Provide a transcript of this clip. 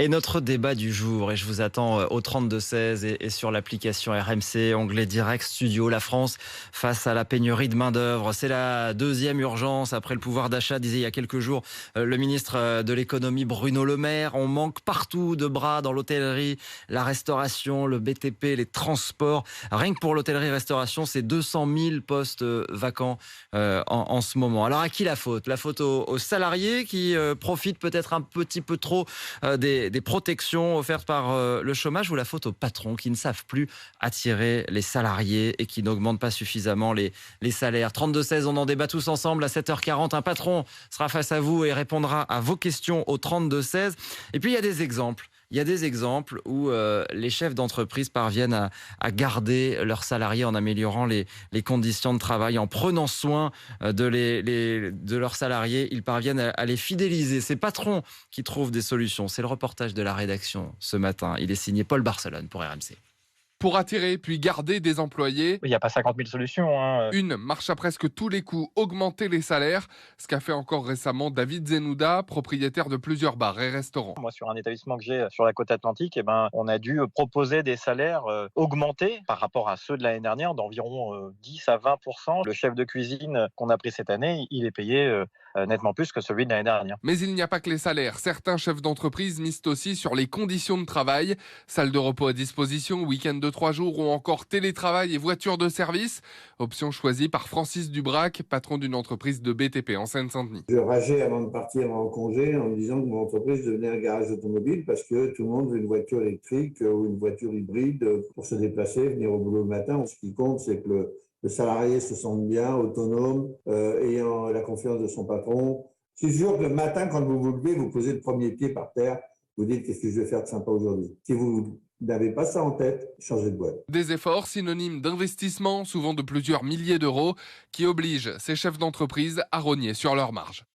Et notre débat du jour, et je vous attends au 32-16 et sur l'application RMC, onglet Direct Studio, la France face à la pénurie de main-d'œuvre. C'est la deuxième urgence après le pouvoir d'achat, disait il y a quelques jours le ministre de l'économie Bruno Le Maire. On manque partout de bras dans l'hôtellerie, la restauration, le BTP, les transports. Rien que pour l'hôtellerie-restauration, c'est 200 000 postes vacants en ce moment. Alors à qui la faute? La faute aux salariés qui profitent peut-être un petit peu trop des protections offertes par le chômage, ou la faute aux patrons qui ne savent plus attirer les salariés et qui n'augmentent pas suffisamment les salaires. 32-16, on en débat tous ensemble à 7h40. Un patron sera face à vous et répondra à vos questions au 32-16. Et puis il y a des exemples. Il y a des exemples où les chefs d'entreprise parviennent à garder leurs salariés en améliorant les conditions de travail, en prenant soin de leurs salariés. Ils parviennent à les fidéliser. Ces patrons qui trouvent des solutions. C'est le reportage de la rédaction ce matin. Il est signé Paul Barcelone pour RMC. Pour attirer puis garder des employés, Il n'y a pas 50 000 solutions. une marche à presque tous les coups, augmenter les salaires, ce qu'a fait encore récemment David Zenouda, propriétaire de plusieurs bars et restaurants. Moi, sur un établissement que j'ai sur la côte atlantique, on a dû proposer des salaires augmentés par rapport à ceux de l'année dernière d'environ 10 à 20%. Le chef de cuisine qu'on a pris cette année, il est payé nettement plus que celui de l'année dernière. Mais il n'y a pas que les salaires. Certains chefs d'entreprise misent aussi sur les conditions de travail. Salle de repos à disposition, week-end de 3 jours ou encore télétravail et voiture de service. Option choisie par Francis Dubrac, patron d'une entreprise de BTP en Seine-Saint-Denis. Je rageais avant de partir en congé en me disant que mon entreprise devenait un garage automobile parce que tout le monde veut une voiture électrique ou une voiture hybride pour se déplacer, venir au boulot le matin. Ce qui compte, c'est que le salarié se sente bien, autonome, ayant la confiance de son patron. C'est sûr que le matin, quand vous vous levez, vous posez le premier pied par terre, vous dites qu'est-ce que je vais faire de sympa aujourd'hui. Si vous n'avez pas ça en tête, changez de boîte. Des efforts synonymes d'investissement, souvent de plusieurs milliers d'euros, qui obligent ces chefs d'entreprise à rogner sur leurs marges.